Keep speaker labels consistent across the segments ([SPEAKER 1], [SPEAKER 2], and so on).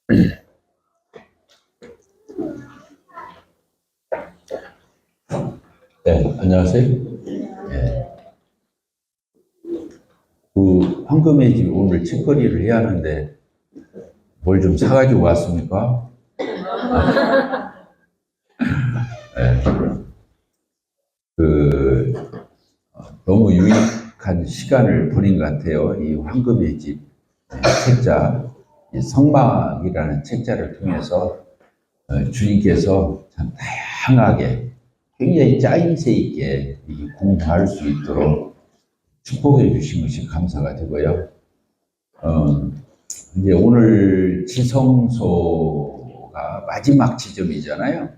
[SPEAKER 1] 네, 안녕하세요. 네. 황금의 집 오늘 책거리를 해야 하는데 뭘 좀 사가지고 왔습니까? 네. 너무 유익한 시간을 보낸 것 같아요. 이 황금의 집 책자, 이 성막이라는 책자를 통해서 주님께서 참 다양하게 굉장히 짜임새 있게 공부할 수 있도록 축복해 주신 것이 감사가 되고요. 이제 오늘 지성소가 마지막 지점이잖아요.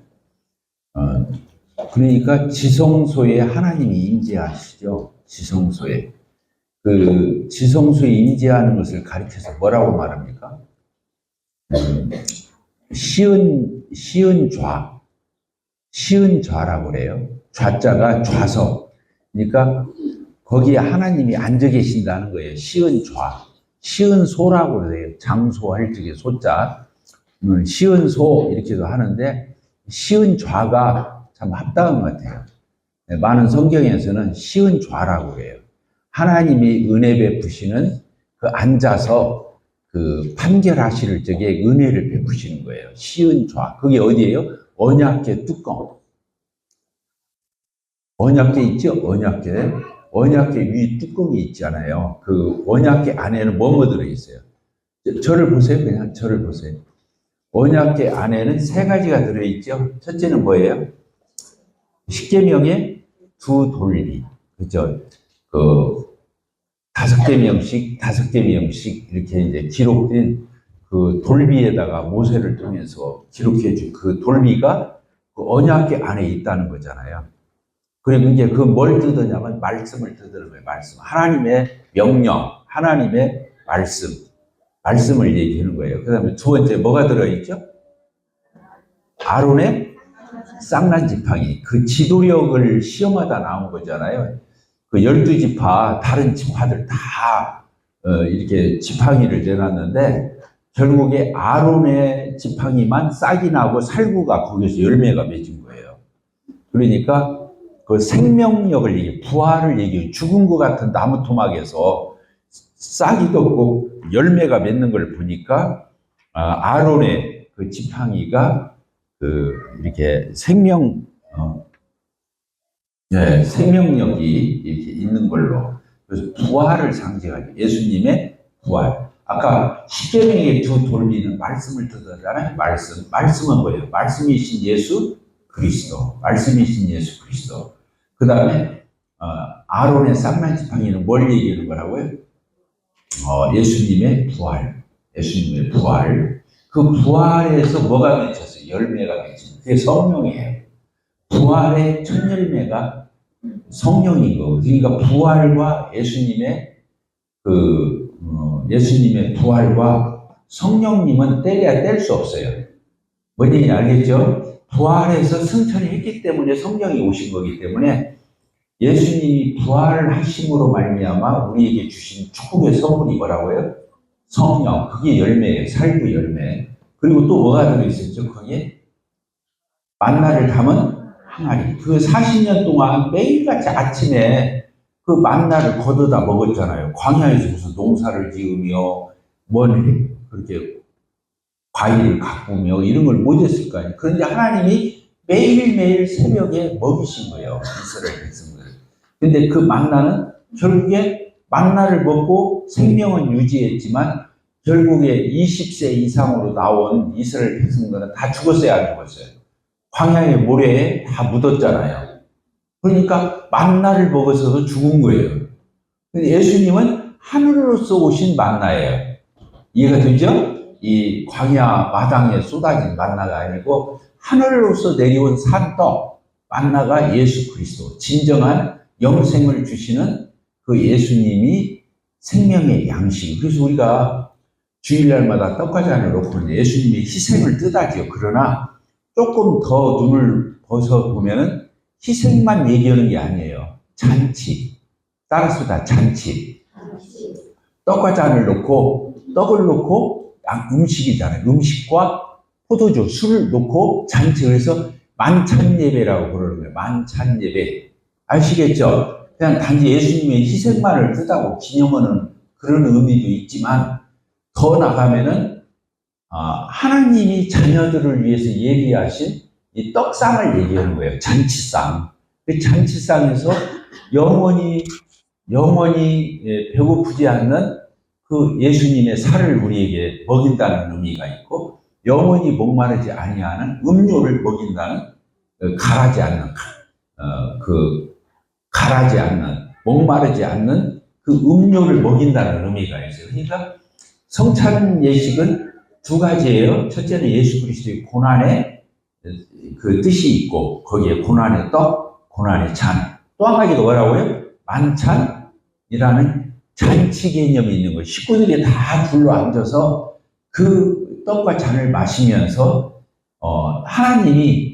[SPEAKER 1] 그러니까 지성소에 하나님이 임재하시죠. 지성소에. 그 지성소에 임재하는 것을 가리켜서 뭐라고 말합니까? 시은좌라고 그래요. 좌자가 좌석. 그러니까 거기에 하나님이 앉아 계신다는 거예요. 시은좌. 시은소라고 그래요. 장소할 적에 소자. 시은소 이렇게도 하는데 시은좌가 참 합당한 것 같아요. 많은 성경에서는 시은좌라고 해요. 하나님이 은혜 베푸시는 그 앉아서 그 판결하실 적에 은혜를 베푸시는 거예요. 시은좌. 그게 어디예요? 언약궤 뚜껑. 언약궤 있죠? 언약궤. 언약궤 위에 뚜껑이 있잖아요. 그 언약궤 안에는 뭐뭐 들어있어요? 저를 보세요. 그냥 저를 보세요. 언약궤 안에는 세 가지가 들어있죠. 첫째는 뭐예요? 십계명의 두 돌비. 그죠? 다섯 계명씩 이렇게 이제 기록된 그 돌비에다가 모세를 통해서 기록해 준 그 돌비가 그 언약궤 안에 있다는 거잖아요. 그리고 이제 그 뭘 뜯으냐면 말씀을 뜯는 거예요. 말씀. 하나님의 명령, 하나님의 말씀을 얘기하는 거예요. 그 다음에 두 번째 뭐가 들어있죠? 아론의 쌍난 지팡이. 그 지도력을 시험하다 나온 거잖아요. 그 12지파, 다른 지파들 다 이렇게 지팡이를 내놨는데 결국에 아론의 지팡이만 싹이 나고 살구가 거기서 열매가 맺은 거예요. 그러니까 그 생명력을 얘기해, 부활을 얘기해. 죽은 것 같은 나무 토막에서 싹이 돋고 열매가 맺는 걸 보니까 아론의 그 지팡이가 이렇게 생명력이 이렇게 있는 걸로. 그래서 부활을 상징하죠. 예수님의 부활. 아까 십계명의 두 돌비는 말씀을 듣잖아요. 말씀은 뭐예요? 말씀이신 예수 그리스도. 말씀이신 예수 그리스도. 그 다음에 아론의 쌍난 지팡이는 뭘 얘기하는 거라고요? 예수님의 부활. 예수님의 부활. 그 부활에서 뭐가 맺혔어요? 열매가 맺힌. 그게 성령이에요. 부활의 첫 열매가 성령인 거고. 그러니까 부활과 예수님의 예수님의 부활과 성령님은 떼야 뗄 수 없어요. 뭔 얘기인지 알겠죠? 부활해서 승천을 했기 때문에 성령이 오신 거기 때문에 예수님이 부활을 하심으로 말미암아 우리에게 주신 축복의 선물이 뭐라고요? 성령. 그게 열매예요. 살구 열매. 그리고 또 뭐가 들어있었죠? 거기에 만나를 담은 항아리. 그 40년 동안 매일같이 아침에 그 만나를 걷어다 먹었잖아요. 광야에서 무슨 농사를 지으며 그렇게 과일을 가꾸며 이런 걸 못 했을 거 아니에요. 그런데 하나님이 매일매일 새벽에 먹이신 거예요. 이스라엘 백성들. 근데 그 만나는 결국에 만나를 먹고 생명은 유지했지만 결국에 20세 이상으로 나온 이스라엘 백성들은 다 죽었어요, 안 죽었어요? 광야의 모래에 다 묻었잖아요. 그러니까 만나를 먹어서도 죽은 거예요. 근데 예수님은 하늘로서 오신 만나예요. 이해가 되죠? 이 광야 마당에 쏟아진 만나가 아니고 하늘로서 내려온 산떡 만나가 예수 그리스도. 진정한 영생을 주시는 그 예수님이 생명의 양식. 그래서 우리가 주일날마다 떡과자를 놓고 예수님의 희생을 뜻하지요. 그러나 조금 더 눈을 벗어보면은 희생만 얘기하는 게 아니에요. 잔치. 따라서 다 잔치. 떡과 잔을 놓고 떡을 놓고 음식이잖아요. 음식과 포도주, 술을 놓고 잔치를 해서 만찬 예배라고 부르는 거예요. 만찬 예배. 아시겠죠? 그냥 단지 예수님의 희생만을 뜻하고 기념하는 그런 의미도 있지만 더 나가면은 하나님이 자녀들을 위해서 예비하신 이 떡상을 얘기하는 거예요. 잔치상. 그 잔치상에서 영원히 배고프지 않는 그 예수님의 살을 우리에게 먹인다는 의미가 있고, 영원히 목마르지 아니하는 음료를 먹인다는, 가라지 않는 목마르지 않는 그 음료를 먹인다는 의미가 있어요. 그러니까 성찬 예식은 두 가지예요. 첫째는 예수 그리스도의 고난의 그 뜻이 있고, 거기에 고난의 떡, 고난의 잔. 또 한 가지가 뭐라고요? 만찬이라는 잔치 개념이 있는 거예요. 식구들이 다 둘러 앉아서 그 떡과 잔을 마시면서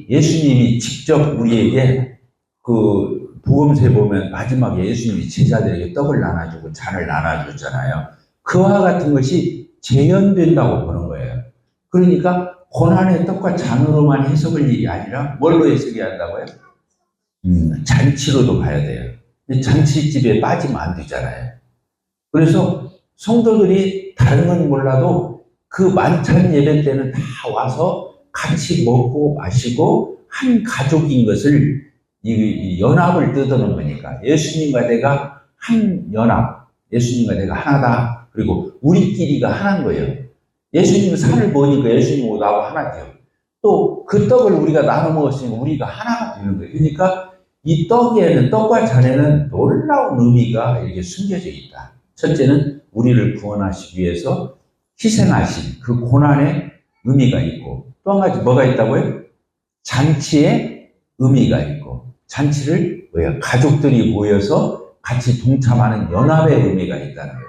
[SPEAKER 1] 예수님이 직접 우리에게 그 복음서에 보면 마지막에 예수님이 제자들에게 떡을 나눠주고 잔을 나눠줬잖아요. 그와 같은 것이 재현된다고 보는 거예요. 그러니까 고난의 떡과 잔으로만 해석을 일이 아니라 뭘로 해석해야 한다고요? 잔치로도 봐야 돼요. 잔치집에 빠지면 안 되잖아요. 그래서 성도들이 다른 건 몰라도 그 만찬 예배 때는 다 와서 같이 먹고 마시고 한 가족인 것을 이 연합을 뜻하는 거니까 예수님과 내가 한 연합, 예수님과 내가 하나다. 그리고 우리끼리가 하나인 거예요. 예수님 살을 먹으니까 예수님하고 나하고 하나죠. 또 그 떡을 우리가 나눠 먹었으니까 우리가 하나가 되는 거예요. 그러니까 이 떡과 잔에는 놀라운 의미가 이렇게 숨겨져 있다. 첫째는 우리를 구원하시기 위해서 희생하신 그 고난의 의미가 있고, 또 한 가지 뭐가 있다고요? 잔치의 의미가 있고, 잔치를 가족들이 모여서 같이 동참하는 연합의 의미가 있다는 거예요.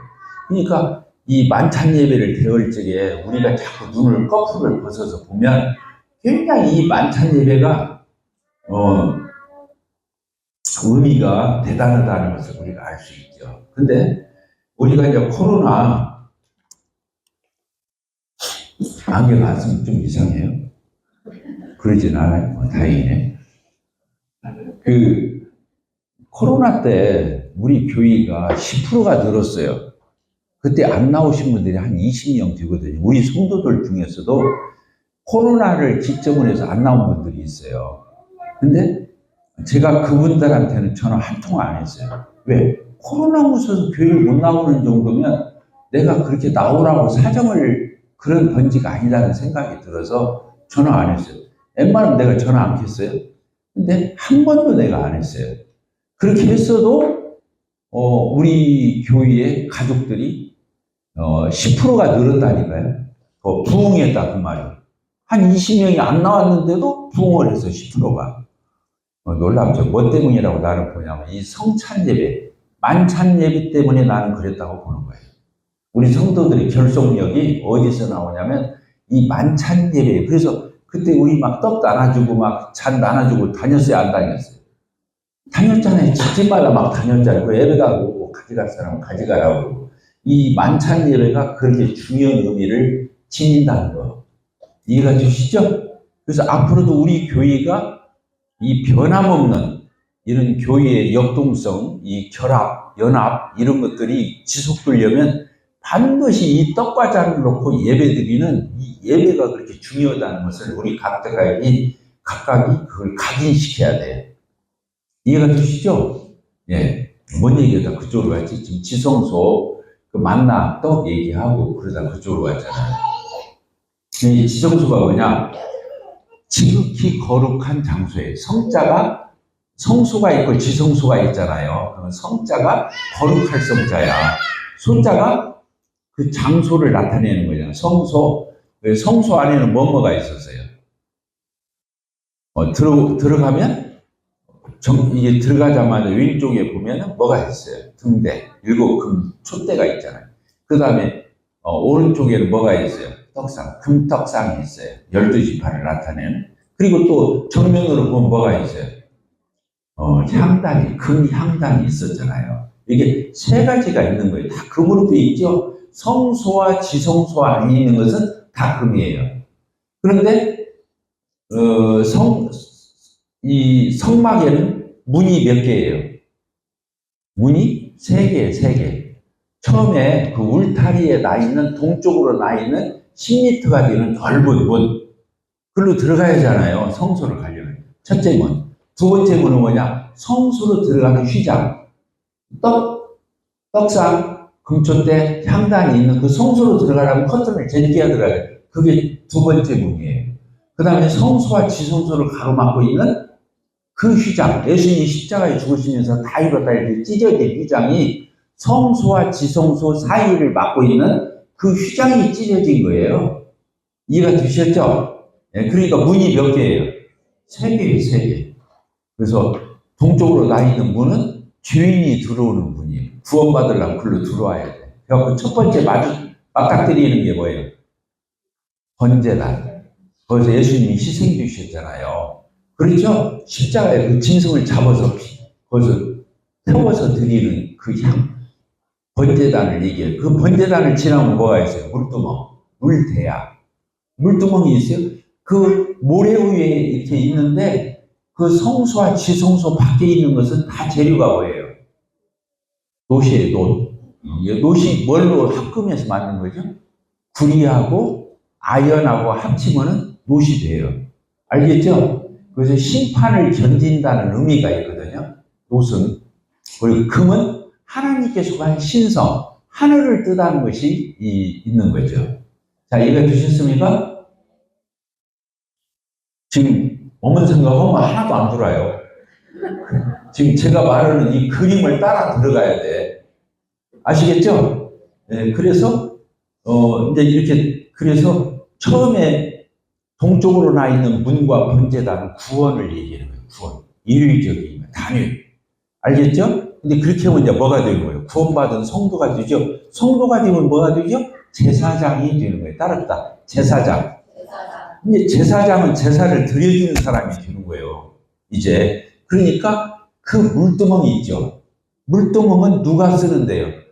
[SPEAKER 1] 그러니까 이 만찬 예배를 대할 적에 우리가 자꾸 눈을 거꾸로 벗어서 보면 굉장히 이 만찬 예배가 의미가 대단하다는 것을 우리가 알 수 있죠. 근데 우리가 이제 코로나 안경 안 쓰면 좀 이상해요. 그러진 않아요. 다행이네. 그 코로나 때 우리 교회가 10%가 늘었어요. 그때 안 나오신 분들이 한 20명 되거든요. 우리 성도들 중에서도 코로나를 기점으로 해서 안 나온 분들이 있어요. 근데 제가 그분들한테는 전화 한 통 안 했어요. 왜? 코로나 무서워서 교회를 못 나오는 정도면 내가 그렇게 나오라고 사정을 그런 번지가 아니라는 생각이 들어서 전화 안 했어요. 웬만하면 내가 전화 안 켰어요. 근데 한 번도 내가 안 했어요. 그렇게 했어도 우리 교회의 가족들이 10%가 늘었다니까요. 부흥했다 그 말이에요. 한 20명이 안 나왔는데도 부흥을 해서 10%가. 놀랍죠. 뭐 때문이라고 나는 보냐면 이 성찬 예배, 만찬 예배 때문에 나는 그랬다고 보는 거예요. 우리 성도들의 결속력이 어디서 나오냐면 이 만찬 예배. 그래서 그때 우리 막 떡 나눠주고 막 잔 나눠주고 다녔어요, 안 다녔어요? 다녔잖아요. 집집마다 막 다녔잖아요. 그 예배 가고 가져갈 사람은 가져가라고. 이 만찬 예배가 그렇게 중요한 의미를 지닌다는 거. 이해가 되시죠? 그래서 앞으로도 우리 교회가 이 변함없는 이런 교회의 역동성, 이 결합, 연합 이런 것들이 지속되려면 반드시 이 떡과 잔을 놓고 예배드리는 이 예배가 그렇게 중요하다는 것을 우리 각각이 그걸 각인시켜야 돼요. 이해가 되시죠? 예. 뭔 얘기하다 그쪽으로 갔지? 지금 지성소 그 만나 떡 얘기하고 그러다 그쪽으로 갔잖아요. 이 지성소가 뭐냐? 지극히 거룩한 장소에 성소가 있고 지성소가 있잖아요. 그러면 성자가 거룩할 성자야. 소자가 그 장소를 나타내는 거잖아요. 성소 안에는 뭐가 있었어요? 들어가면 이게 들어가자마자 왼쪽에 보면은 뭐가 있어요? 등대, 7금 촛대가 있잖아요. 그 다음에 오른쪽에는 뭐가 있어요? 떡상, 금떡상이 있어요. 12지파를 나타내는. 그리고 또 정면으로 보면 뭐가 있어요? 향단이, 금 향단이 있었잖아요. 이게 세 가지가 있는 거예요. 다 금으로 돼 있죠? 성소와 지성소 안에 있는 것은 다 금이에요. 그런데 이 성막에는 문이 몇 개예요? 문이 3개, 3개. 처음에 그 울타리에 나 있는, 동쪽으로 나 있는 10m가 되는 넓은 문. 글로 들어가야 하잖아요. 성소를 가려면. 첫째 문. 두 번째 문은 뭐냐? 성소로 들어가는 휘장. 떡상, 금초대, 향단이 있는 그 성소로 들어가려면 커튼을 제끼야 들어가야 돼요. 그게 두 번째 문이에요. 그 다음에 성소와 지성소를 가로막고 있는 그 휘장, 예수님이 십자가에 죽으시면서 다 이뤘다 이렇게 찢어진 휘장이 성소와 지성소 사이를 막고 있는 그 휘장이 찢어진 거예요. 이해가 되셨죠? 네, 그러니까 문이 몇 개예요? 3개예요, 3개. 그래서 동쪽으로 나 있는 문은 죄인이 들어오는 문이에요. 구원받으려면 글로 들어와야 돼. 그래서 첫 번째 맞닥뜨리는 게 뭐예요? 번제단. 거기서 예수님이 희생 주셨잖아요. 그렇죠? 십자가에 그 짐승을 잡아서 거기서 태워서 드리는 그 향. 번제단을 얘기해요. 그 번제단을 지나면 뭐가 있어요? 물두멍, 물대야. 물두멍이 있어요. 그 모래 위에 이렇게 있는데 그 성소와 지성소 밖에 있는 것은 다 재료가 뭐예요? 놋이에요, 놋. 놋이 뭘로 합금해서 만든 거죠? 구리하고 아연하고 합치면은 놋이 돼요. 알겠죠? 그래서 심판을 견딘다는 의미가 있거든요. 놋은. 그리고 금은 하나님께서 한 신성, 하늘을 뜻하는 것이 있는 거죠. 자, 이해가 되셨습니까? 지금 어머니 생각하면 하나도 안 돌아요. 지금 제가 말하는 이 그림을 따라 들어가야 돼. 아시겠죠? 네, 그래서 이제 이렇게 그래서 처음에 동쪽으로 나 있는 문과 번제단은 구원을 얘기하는 거예요. 구원, 일률적인 단일. 알겠죠? 근데 그렇게 하면 이제 뭐가 되는 거예요? 구원받은 성도가 되죠. 성도가 되면 뭐가 되죠? 제사장이 되는 거예요. 따랐다. 제사장. 근데 제사장은 제사를 드려주는 사람이 되는 거예요. 이제 그러니까 그 물두멍이 있죠. 물두멍은 누가 쓰는데요?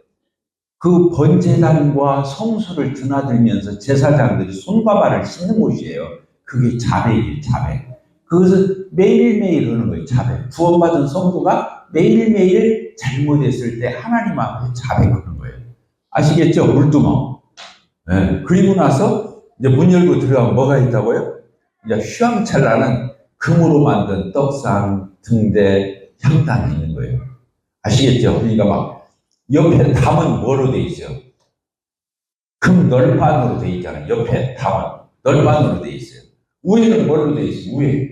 [SPEAKER 1] 그 번제단과 성소를 드나들면서 제사장들이 손과 발을 씻는 곳이에요. 그게 자백이에요, 자백. 그것은 매일매일 하는 거예요, 자백. 구원받은 성도가 매일매일 잘못했을 때 하나님 앞에 자백하는 거예요. 아시겠죠? 물두멍. 네. 그리고 나서 이제 문 열고 들어가면 뭐가 있다고요? 이제 휘황찬란한 금으로 만든 떡상, 등대, 향단이 있는 거예요. 아시겠죠? 그러니까 막 옆에 담은 뭐로 돼 있어요? 금 널판으로 돼 있잖아요. 옆에 담은 널판으로 돼 있어요. 위에는 뭘로 돼 있어요? 위에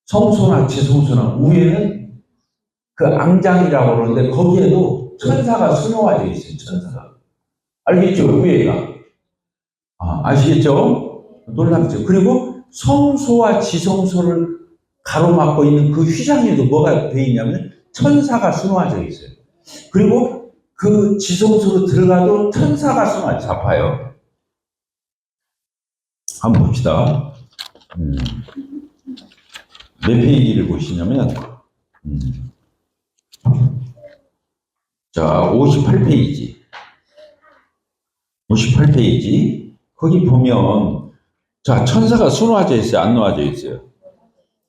[SPEAKER 1] 성소나 지성소나 위에는 그 앙장이라고 그러는데 거기에도 천사가 수놓아져 있어요. 천사가. 알겠죠? 위에가. 아시겠죠? 놀랍죠? 그리고 성소와 지성소를 가로막고 있는 그 휘장에도 뭐가 되어 있냐면 천사가 수놓아져 있어요. 그리고 그 지성소로 들어가도 천사가 수놓아 잡아요. 한번 봅시다. 몇 페이지를 보시냐면 자, 58페이지. 58페이지. 거기 보면 자, 천사가 수놓아져 있어요? 안 놓아져 있어요?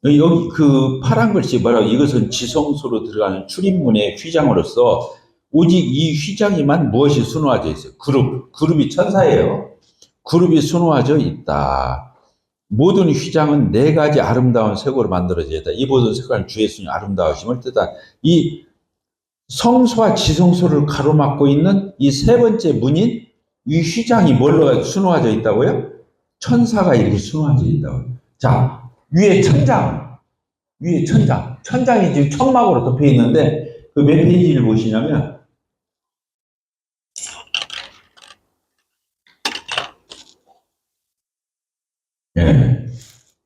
[SPEAKER 1] 여기 그 파란 글씨 뭐라고 이것은 지성소로 들어가는 출입문의 휘장으로서 오직 이 휘장에만 무엇이 수놓아져 있어요? 그룹이 천사예요. 그룹이 수놓아져 있다. 모든 휘장은 4가지 아름다운 색으로 만들어져 있다. 이 모든 색깔은 주 예수님 아름다우심을 뜻한 이 성소와 지성소를 가로막고 있는 이 3번째 문인 이 휘장이 뭘로 수놓아져 있다고요? 천사가 이렇게 수놓아져 있다고. 자, 위에 천장. 천장이 지금 천막으로 덮여 있는데 그 몇 페이지를 보시냐면 예,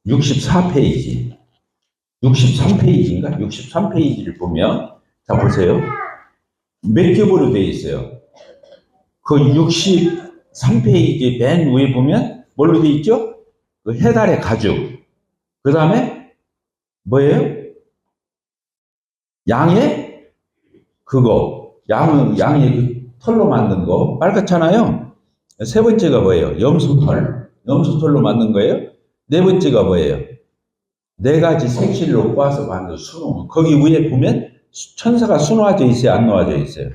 [SPEAKER 1] 64페이지. 63페이지인가? 63페이지를 보면 자 보세요. 몇 겹으로 되어 있어요? 그 63페이지 맨 위에 보면 뭘로 되어 있죠? 그 해달의 가죽. 그 다음에 뭐예요? 양의 그거. 양의 그 털로 만든 거 빨갛잖아요. 세 번째가 뭐예요? 염소털. 염소털로 만든 거예요. 네 번째가 뭐예요? 네 가지 색실로 꽈서 만든 순호. 거기 위에 보면 천사가 수놓아져 있어요? 안 놓아져 있어요?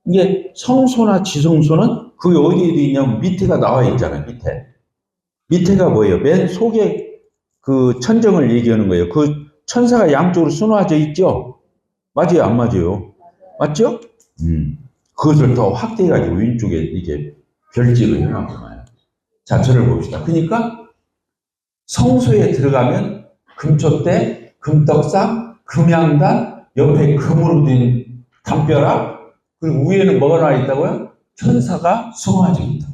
[SPEAKER 1] 이게 성소나 지성소는 그게 어디에도 있냐면 밑에가 나와 있잖아요. 밑에가 뭐예요? 맨 속에 그 천정을 얘기하는 거예요. 그 천사가 양쪽으로 수놓아져 있죠? 맞아요? 안 맞아요? 맞죠? 그것을 더 확대해가지고 왼쪽에 이게 별지로 해놨구나요. 자, 저를 봅시다. 그러니까 성소에 들어가면 금촛대, 금떡상, 금양단, 옆에 금으로 된 담벼락, 그리고 위에는 뭐가 나와 있다고요? 천사가 수놓아져 있다.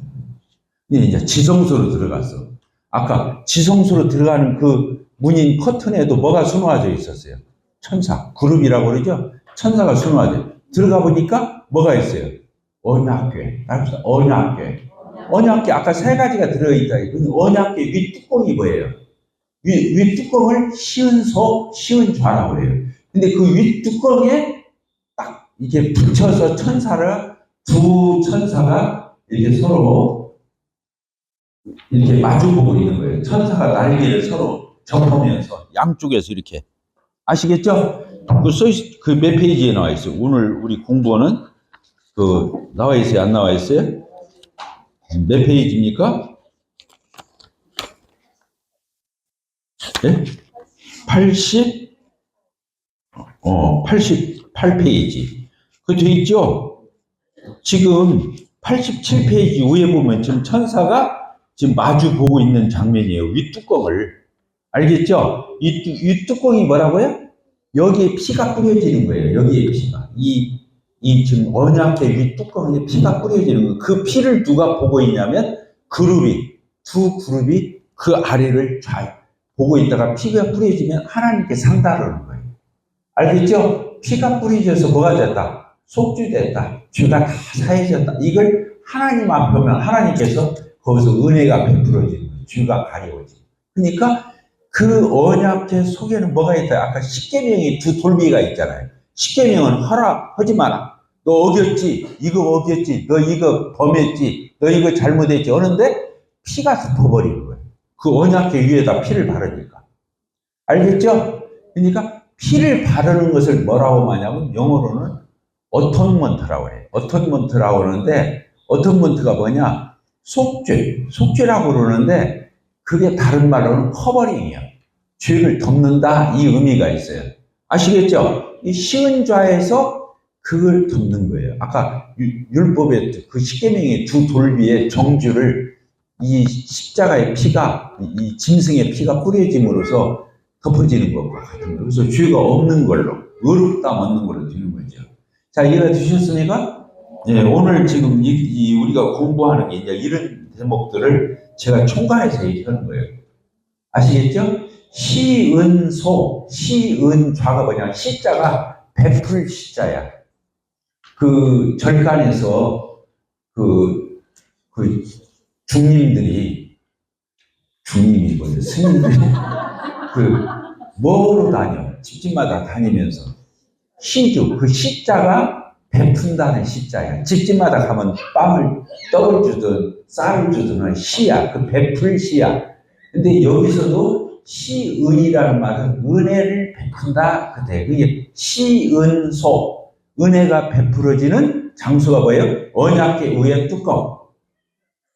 [SPEAKER 1] 이제 지성소로 들어갔어. 아까 지성소로 들어가는 그 문인 커튼에도 뭐가 수놓아져 있었어요? 천사, 그룹이라고 그러죠? 천사가 수놓아져. 들어가 보니까 뭐가 있어요? 언약궤. 언약궤. 언약궤 아까 세 가지가 들어있다. 언약궤 윗뚜껑이 뭐예요? 윗뚜껑을 시은 좌라고 그래요. 근데 그 윗뚜껑에 딱 이렇게 붙여서 두 천사가 이렇게 서로 이렇게 마주보고 있는 거예요. 천사가 날개를 서로 접하면서 양쪽에서 이렇게. 아시겠죠? 그 몇 페이지에 나와 있어요? 오늘 우리 공부는 나와 있어요? 안 나와 있어요? 몇 페이지입니까? 네? 88페이지. 그 돼 있죠? 지금 87페이지 위에 보면 지금 천사가 지금 마주 보고 있는 장면이에요. 윗뚜껑을. 알겠죠? 윗뚜껑이 뭐라고요? 여기에 피가 뿌려지는 거예요. 여기에 피가. 이 지금 언약궤 윗뚜껑에 피가 뿌려지는 거예요. 그 피를 누가 보고 있냐면 두 그룹이 그 아래를 잘 보고 있다가 피가 뿌려지면 하나님께 상달하는 거예요. 알겠죠? 피가 뿌려져서 뭐가 됐다? 속죄됐다. 죄가 다 사해졌다. 이걸 하나님 앞에 오면 하나님께서 거기서 은혜가 베풀어지는 거예요. 죄가 가려워지고. 그러니까 그 언약궤 속에는 뭐가 있다? 아까 십계명이 두 돌비가 있잖아요. 십계명은 하지 마라. 너 어겼지? 이거 어겼지? 너 이거 범했지? 너 이거 잘못했지? 하는데 피가 덮어버리는 거예요. 그 언약궤 위에다 피를 바르니까. 알겠죠? 그러니까 피를 바르는 것을 뭐라고 하냐면 영어로는 어톤먼트라고 해요. 어톤먼트라고 그러는데 어톤먼트가 뭐냐? 속죄라고 그러는데 그게 다른 말로는 커버링이에요. 죄를 덮는다 이 의미가 있어요. 아시겠죠? 이 시은좌에서 그걸 덮는 거예요. 아까 율법의 그 십계명의 두 돌비의 정주를 이 십자가의 피가 이 짐승의 피가 뿌려짐으로써 덮어지는 것과 같은 거예요. 그래서 죄가 없는 걸로 의롭다 없는 걸로 되는 거죠. 자, 이해가 되셨습니까? 네, 오늘 지금 우리가 공부하는 게 이제 이런 대목들을 제가 총괄해서 얘기하는 거예요. 아시겠죠? 시은좌가 뭐냐? 시자가 베풀 시자야. 그 절간에서 중님이 뭐예요? 스님들이 뭐로 다녀? 집집마다 다니면서 그 시자가 베푼다는 시자야. 집집마다 가면 떡을 주든 쌀을 주든 시야. 그 베풀 시야. 근데 여기서도 시은이라는 말은 은혜를 베푼다. 그게 시은소. 은혜가 베풀어지는 장소가 뭐예요? 언약궤 위의 뚜껑.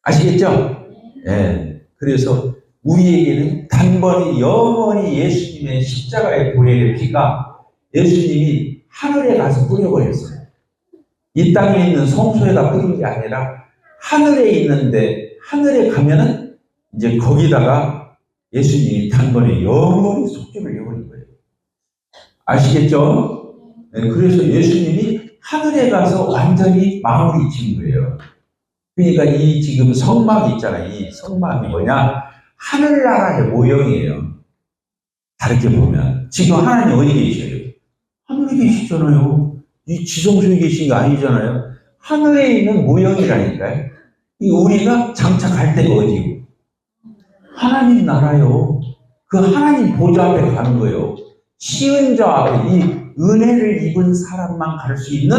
[SPEAKER 1] 아시겠죠? 예. 그래서 우리에게는 단번에 영원히 예수님의 십자가의 보혈의 피가 예수님이 하늘에 가서 뿌려버렸어요. 이 땅에 있는 성소에다 뿌린 게 아니라 하늘에 있는데 하늘에 가면은 이제 거기다가 예수님이 단번에 영원히 속죄를 해버린 거예요. 아시겠죠? 네, 그래서 예수님이 하늘에 가서 완전히 마무리 지은 거예요. 그러니까 이 지금 성막 있잖아요. 이 성막이 뭐냐? 하늘나라의 모형이에요. 다르게 보면. 지금 하나님 어디 계셔요? 하늘에 계시잖아요. 이 지성소에 계신 게 아니잖아요. 하늘에 있는 모형이라니까요. 우리가 장착할 때가 어디고? 하나님 나라요. 그 하나님 보좌 앞에 가는 거예요. 시은자 앞에 이 은혜를 입은 사람만 갈 수 있는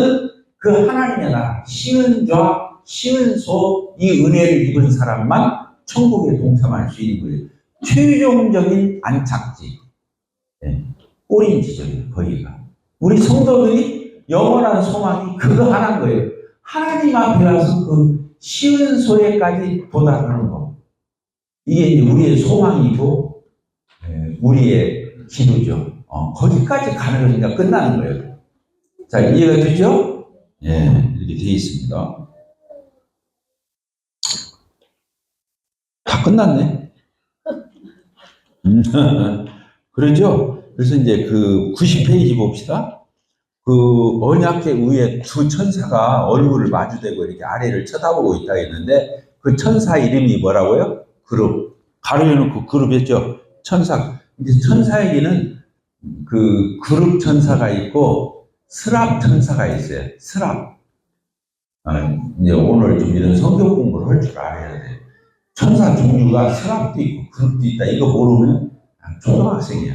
[SPEAKER 1] 그 하나님의 나라, 시은좌, 시은소, 이 은혜를 입은 사람만 천국에 동참할 수 있는 거예요. 최종적인 안착지, 꼬린 지점이에요, 거기가. 우리 성도들이 영원한 소망이 그거 하나인 거예요. 하나님 앞에 가서 그 시은소에까지 도달하는 거. 이게 이제 우리의 소망이고, 우리의 기도죠. 거기까지 가는 거니까 끝나는 거예요. 자, 이해가 되죠? 예, 이렇게 되어 있습니다. 다 끝났네. 그러죠? 그래서 이제 그 90페이지 봅시다. 그 언약궤 위에 두 천사가 얼굴을 마주대고 이렇게 아래를 쳐다보고 있다 했는데 그 천사 이름이 뭐라고요? 그룹. 가로해놓고 그룹 했죠? 천사. 이제 천사에게는 그 그룹 천사가 있고 스랍 천사가 있어요. 스랍. 이제 오늘 좀 이런 성경 공부를 할 줄 알아야 돼. 천사 종류가 스랍도 있고 그룹도 있다. 이거 모르면 초등학생이야.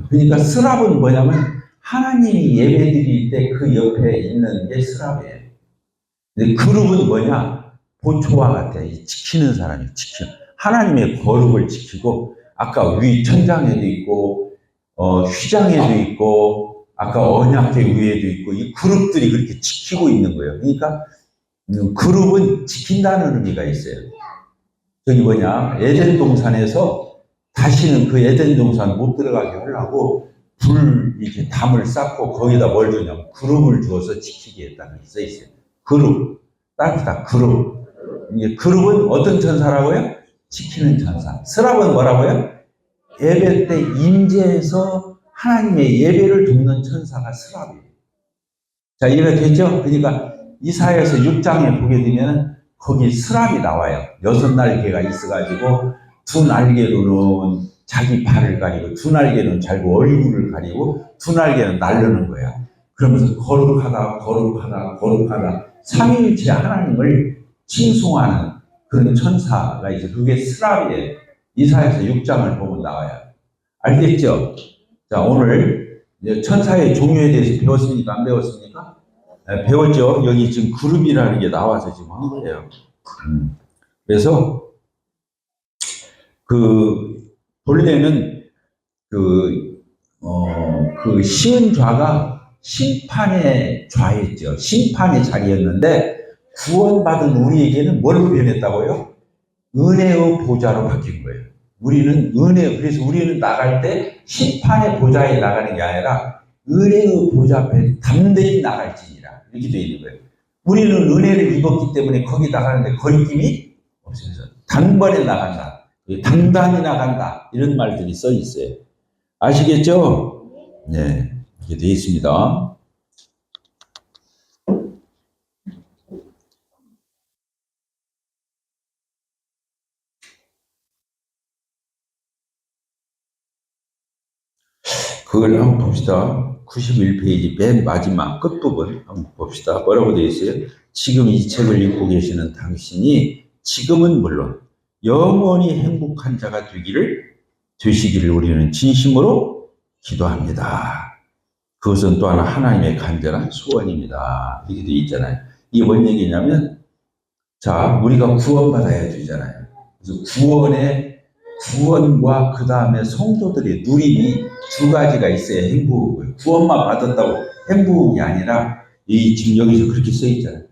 [SPEAKER 1] 그러니까 스랍은 뭐냐면 하나님이 예배드릴 때 그 옆에 있는 게 스랍이에요. 근데 그룹은 뭐냐? 보초와 같아. 지키는 사람이 지키는. 하나님의 거룩을 지키고 아까 위 천장에도 있고 휘장에도 있고 아까 언약궤 위에도 있고 이 그룹들이 그렇게 지키고 있는 거예요. 그러니까 그룹은 지킨다는 의미가 있어요. 저기 뭐냐? 에덴 동산에서 다시는 그 에덴 동산 못 들어가게 하려고 불 이렇게 담을 쌓고 거기다 뭘 주냐면 그룹을 주어서 지키게 했다는 게 써 있어요. 그룹. 따뜻한 그룹. 이게 그룹은 어떤 천사라고요? 지키는 천사. 스랍은 뭐라고요? 예배 때 임재해서 하나님의 예배를 돕는 천사가 스랍이에요. 자, 이해가 됐죠? 그러니까 이사야서 6장에 보게 되면 거기 스랍이 나와요. 6날개가 있어가지고 두 날개로는 자기 발을 가리고 두 날개는 자기 얼굴을 가리고 두 날개는 날르는 거야. 그러면서 거룩하다 거룩하다 거룩하다 삼위일체 하나님을 칭송하는 그런 천사가 있어요. 그게 스랍이에요. 이사야서 6장을 보면 나와요. 알겠죠? 자, 오늘 천사의 종류에 대해서 배웠습니까? 안 배웠습니까? 네, 배웠죠? 여기 지금 그룹이라는 게 나와서 지금 한 거예요. 그래서 본래는 그 시은좌가 심판의 좌였죠. 심판의 자리였는데 구원받은 우리에게는 뭘로 변했다고요? 은혜의 보좌로 바뀐 거예요. 그래서 우리는 나갈 때 심판의 보좌에 나가는 게 아니라 은혜의 보좌 앞에 담대히 나갈지니라. 이렇게 되어 있는 거예요. 우리는 은혜를 입었기 때문에 거기 나가는데 거리낌이 없어서 단번에 나간다. 당당히 나간다. 이런 말들이 써 있어요. 아시겠죠? 네. 이렇게 되어 있습니다. 그걸 한번 봅시다. 91페이지 맨 마지막 끝부분 한번 봅시다. 뭐라고 되어 있어요? 지금 이 책을 읽고 계시는 당신이 지금은 물론 영원히 행복한 자가 되시기를 우리는 진심으로 기도합니다. 그것은 또한 하나님의 간절한 소원입니다. 이렇게 되어 있잖아요. 이게 뭔 얘기냐면, 자, 우리가 구원받아야 되잖아요. 그래서 구원과 그 다음에 성도들의 누림이 두 가지가 있어야 행복이고요. 구원만 받았다고 행복이 아니라, 지금 여기서 그렇게 써 있잖아요.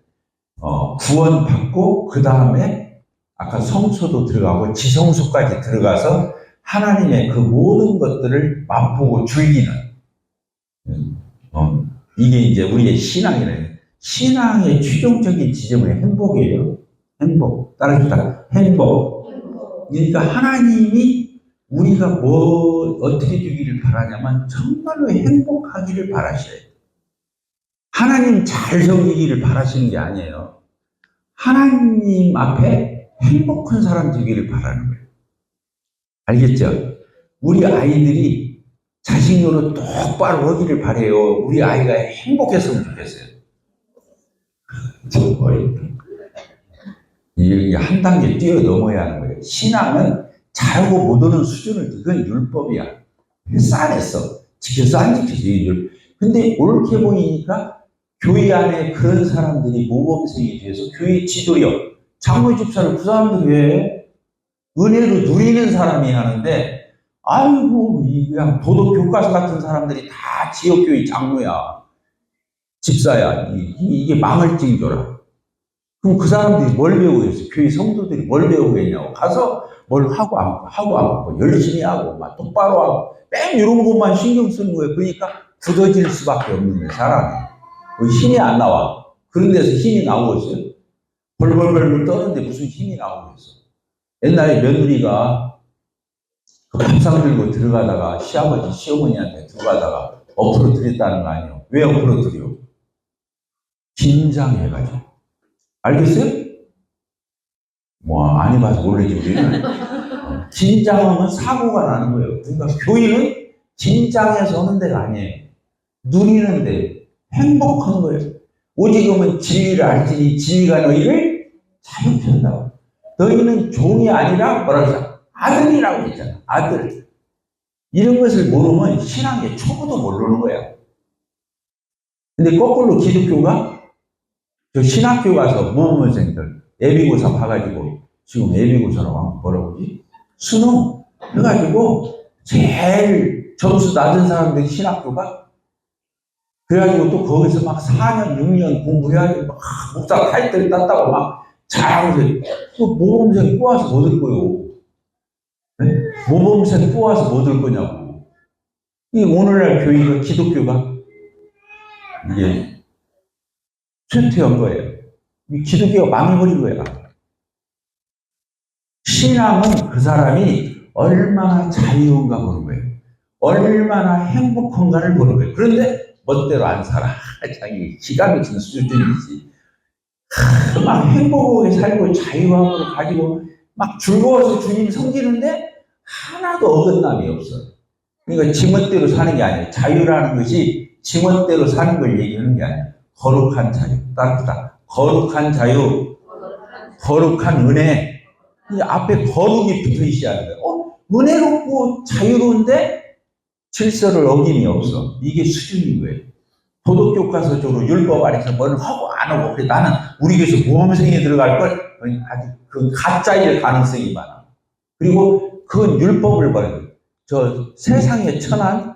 [SPEAKER 1] 구원받고, 그 다음에 아까 성소도 들어가고 지성소까지 들어가서 하나님의 그 모든 것들을 맛보고 즐기는, 이게 이제 우리의 신앙이래요. 신앙의 최종적인 지점은 행복이에요. 행복. 따라합시다. 행복. 그러니까 하나님이 우리가 어떻게 되기를 바라냐면 정말로 행복하기를 바라셔요. 하나님 잘 섬기기를 바라시는 게 아니에요. 하나님 앞에 행복한 사람 되기를 바라는 거예요. 알겠죠? 우리 아이들이 자식 노릇 똑바로 하기를 바래요. 우리 아이가 행복했으면 좋겠어요. 좀 어렵다. 이게 한 단계 뛰어넘어야 하는 거예요. 신앙은 잘하고 못하는 수준을, 그건 율법이야. 싸냈어. 지켜서 안 지켜서. 근데 옳게 보이니까 교회 안에 그런 사람들이 모범생이 돼서 교회 지도력, 장로 집사를 그 사람들이 왜 은혜로 누리는 사람이 하는데, 아이고, 그냥 도덕 교과서 같은 사람들이 다 지역교회 장로야, 집사야. 이게 망할 징조라. 그럼 그 사람들이 뭘 배우겠어? 교회 성도들이 뭘 배우겠냐고. 가서 뭘 하고 안 하고 열심히 하고 막 똑바로 하고 뺑 이런 것만 신경 쓰는 거예요. 그러니까 굳어질 수밖에 없는 거예요, 사람이. 힘이 안 나와. 그런 데서 힘이 나오겠어요? 벌벌벌 떠는데 무슨 힘이 나오겠어? 옛날에 며느리가 그 밥상 들고 들어가다가 시아버지, 시어머니한테 들어가다가 엎으로 들였다는 거 아니에요? 왜 엎으로 들여? 긴장해가지고. 알겠어요? 뭐, 안 해봐서 모르지, 우리는. 긴장하면 사고가 나는 거예요. 그러니까 교회는 긴장해서 하는 데가 아니에요. 누리는데 행복한 거예요. 오직은 진리를 알지니 진리가 너희를 자유케 한다고. 너희는 종이 아니라 뭐라고 했어? 아들이라고 했잖아. 아들. 이런 것을 모르면 신앙의 초보도 모르는 거야. 근데 거꾸로 기독교가 저 신학교 가서 모범생들 예비고사 봐가지고 지금 예비고사라고 뭐라고 그러지? 수능 해가지고 제일 점수 낮은 사람들이 신학교가 그래가지고 또 거기서 막 4년, 6년 공부해가지고 막 목사 타이틀 땄다고 막 잘하면서 또 모범생 꼬아서 못 올 거요. 네? 모범생 꼬아서 못 올 거냐고. 이 오늘날 교회가 기독교가 이게 쇠퇴한 거예요. 이 기독교가 망해버린 거야. 신앙은 그 사람이 얼마나 자유한가 보는 거예요. 얼마나 행복한가를 보는 거예요. 그런데 멋대로 안 살아. 자기 기가 막힌 수준이지. 막 행복하게 살고 자유함을 가지고 막 즐거워서 주님 섬기는데 하나도 어긋남이 없어. 그러니까 지멋대로 사는 게 아니에요. 자유라는 것이 지멋대로 사는 걸 얘기하는 게 아니에요. 거룩한 자유. 따뜻하다. 거룩한 자유. 거룩한 은혜. 앞에 거룩이 붙어 있어야 하는 거예요. 은혜롭고 자유로운데 질서를 어김이 없어. 이게 수준인 거예요. 도덕교과서적으로 율법 아래서 뭘 하고 안 하고. 그래, 나는 우리 교회에서 모범생에 들어갈 걸 아주 그 가짜일 가능성이 많아. 그리고 그건 율법을 말해요. 저 세상에 천한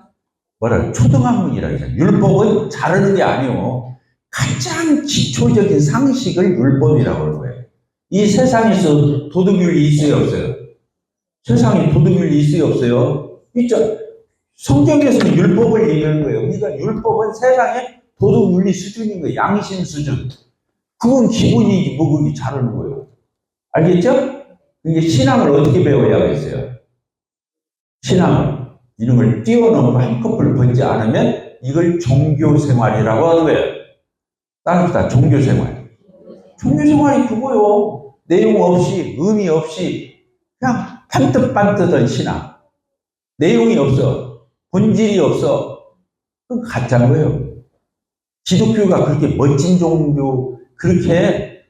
[SPEAKER 1] 뭐라 초등학문이라 그러잖아요. 율법은 자르는 게 아니에요. 가장 기초적인 상식을 율법이라고 하는 거예요. 이 세상에서 도덕윤리 있어요, 없어요? 세상에 도덕윤리 있어요, 없어요? 있죠. 성경에서는 율법을 얘기하는 거예요. 그러니까 율법은 세상의 도덕윤리 수준인 거예요. 양심 수준. 그건 기본이지, 뭐 그게 자르는 거예요. 알겠죠? 이게 신앙을 어떻게 배워야겠어요? 신앙을. 이런 걸 뛰어넘어 한꺼풀 번지 않으면 이걸 종교생활이라고 하는 거예요. 따라합시다. 종교생활. 종교생활이 그거요. 내용 없이, 의미 없이, 그냥 반듯반듯한 신앙. 내용이 없어. 본질이 없어. 그건 가짜인 거예요. 기독교가 그렇게 멋진 종교, 그렇게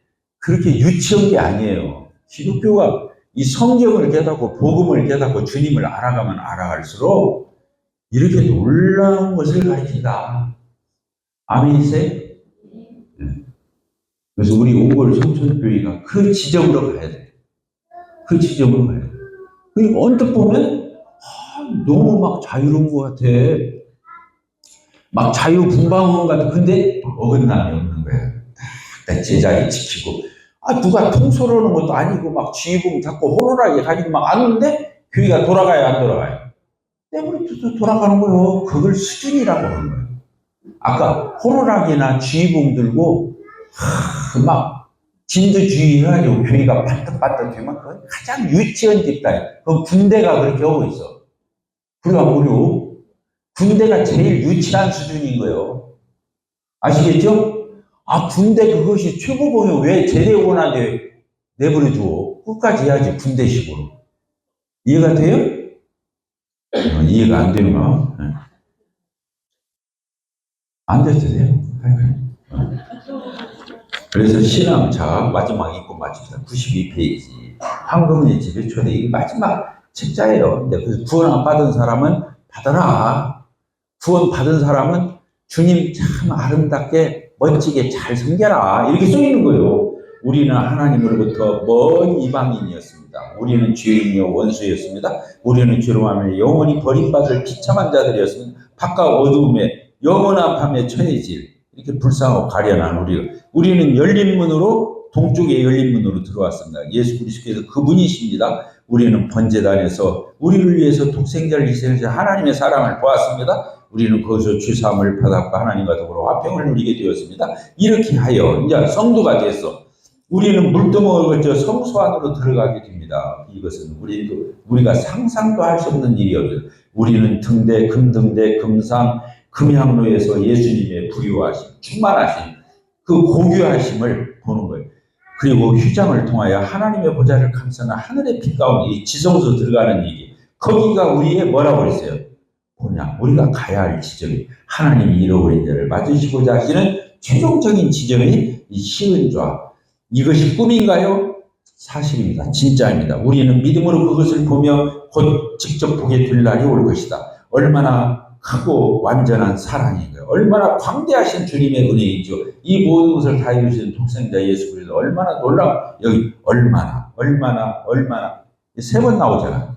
[SPEAKER 1] 유치한 게 아니에요. 기독교가 이 성경을 깨닫고 복음을 깨닫고 주님을 알아가면 알아갈수록 이렇게 놀라운 것을 가르친다. 아멘이세요? 그래서 우리 옹골 성천교회가 그 지점으로 가야 돼. 그 지점으로 가야 돼. 그러니까 언뜻 보면 너무 막 자유로운 것 같아. 막 자유분방한 것 같아. 근데 어긋남이 없는 거예요. 딱 제자리 지키고. 누가 통솔하는 것도 아니고 막 지휘봉 잡고 호루라기 가지고 막 안 오는데 교회가 돌아가요, 안 돌아가요? 내버려둬도 돌아가는 거예요. 그걸 수준이라고 하는 거예요. 아까 호루라기나 지휘봉 들고 막 진두주의 해가지고 교회가 반듯반듯하면 그건 가장 유치한 집단. 그건 군대가 그렇게 하고 있어. 그래야 뭐요? 군대가 제일 유치한 수준인 거예요. 아시겠죠? 군대 그것이 최고봉이 왜 제대원한테 내버려두어? 끝까지 해야지, 군대식으로. 이해가 돼요? 이해가 안 되는가? 안 됐어요. 그래서 신앙, 자, 마지막 읽고 마칩니다. 92페이지. 황금리 집의 초대. 이게 마지막 책자예요. 그래서 구원 안 받은 사람은 받아라. 구원 받은 사람은 주님 참 아름답게 멋지게 잘 섬겨라. 이렇게 써 있는 거예요. 우리는 하나님으로부터 먼 이방인이었습니다. 우리는 죄인이요 원수였습니다. 우리는 죄로 하며 영원히 버림받을 비참한 자들이었습니다. 바깥 어두움에 영원한 밤에 처해질 이렇게 불쌍하고 가련한 우리는 열린 문으로 동쪽에 열린 문으로 들어왔습니다. 예수 그리스도께서 그분이십니다. 우리는 번제단에서 우리를 위해서 독생자를 희생하신 하나님의 사랑을 보았습니다. 우리는 거기서 죄사함을 받았고 하나님과 더불어 화평을 누리게 되었습니다. 이렇게 하여 이제 성도가 됐어. 우리는 물두멍을 거쳐 성소 안으로 들어가게 됩니다. 이것은 우리가 상상도 할 수 없는 일이었어요. 우리는 금등대, 금상, 금향로에서 예수님의 부유하심, 충만하심, 그 고귀하심을 보는 거예요. 그리고 휘장을 통하여 하나님의 보좌를 감싸는 하늘의 빛 가운데 이 지성소 들어가는 얘기. 거기가 우리의 뭐라고 그랬어요? 뭐냐? 우리가 가야 할 지점이 하나님이 잃어버린 자를 맞으시고자 하시는 최종적인 지점이 이 시은좌. 이것이 꿈인가요? 사실입니다. 진짜입니다. 우리는 믿음으로 그것을 보며 곧 직접 보게 될 날이 올 것이다. 얼마나 크고 완전한 사랑인가요? 얼마나 광대하신 주님의 은혜이죠. 이 모든 것을 다 이루시는 독생자 예수 그리스도 얼마나 놀라워. 여기 얼마나 세 번 나오잖아요.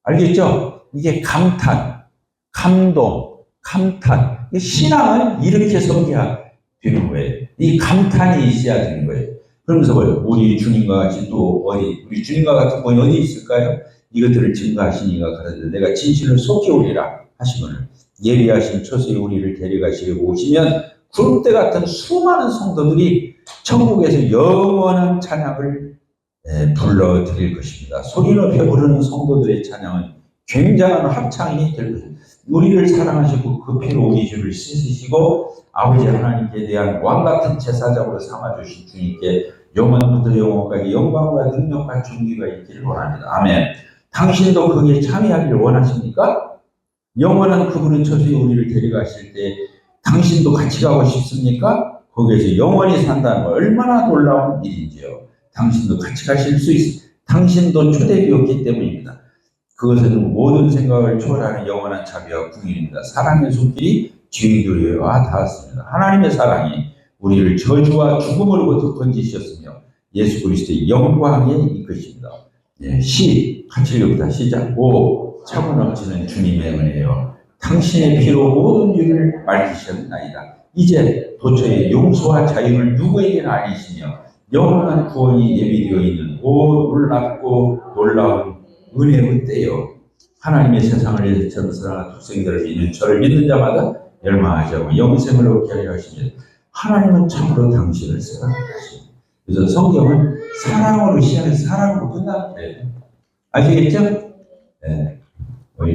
[SPEAKER 1] 알겠죠? 이게 감탄, 감동, 감탄. 신앙은 이렇게 섬겨야 되는 거예요. 이 감탄이 있어야 되는 거예요. 그러면서 우리 주님과 같이 또 우리 주님과 같은 분이 어디 있을까요? 이것들을 증거하신 이가 가라사대 내가 진실로 속히 오리라 하시거늘 예비하신 초소에 우리를 데려가시려고 오시면 구름대 같은 수많은 성도들이 천국에서 영원한 찬양을 불러드릴 것입니다. 소리 높여 부르는 성도들의 찬양은 굉장한 합창이 될 것입니다. 우리를 사랑하시고 그 피로 우리 죄를 씻으시고 아버지 하나님께 대한 왕같은 제사장으로 삼아주신 주님께 영원부터 영원까지 영광과 능력과 존귀가 있기를 원합니다. 아멘. 당신도 거기에 참여하기를 원하십니까? 영원한 그분의 처소에 우리를 데려가실 때 당신도 같이 가고 싶습니까? 거기에서 영원히 산다는 거 얼마나 놀라운 일인지요. 당신도 같이 가실 수 있습니다. 당신도 초대되었기 때문입니다. 그것은 모든 생각을 초월하는 영원한 자비와 궁일입니다. 사랑의 손길이 죄인들에와 닿았습니다. 하나님의 사랑이 우리를 저주와 죽음으로부터 건지셨으며 예수 그리스도의 영광에 이끄십니다. 시 같이 읽읍니다. 시작. 오 차고 넘치는 주님의 은혜여 당신의 피로 모든 죄를 맑히셨나이다. 이제 도처의 용서와 자유를 누구에게나 알리시며 영원한 구원이 예비되어 있는 오 놀랍고 놀라운 은혜의 때여 하나님의 세상을 위해서 저를 사랑하는 독생자를 믿는 저를 믿는 자마다 열망하지 않고 영생을 얻게 하려 하십니다. 하나님은 참으로 당신을 사랑하십니다. 그래서 성경은 사랑으로 시작해서 사랑으로 끝나는 거예요. 아시겠죠? 네.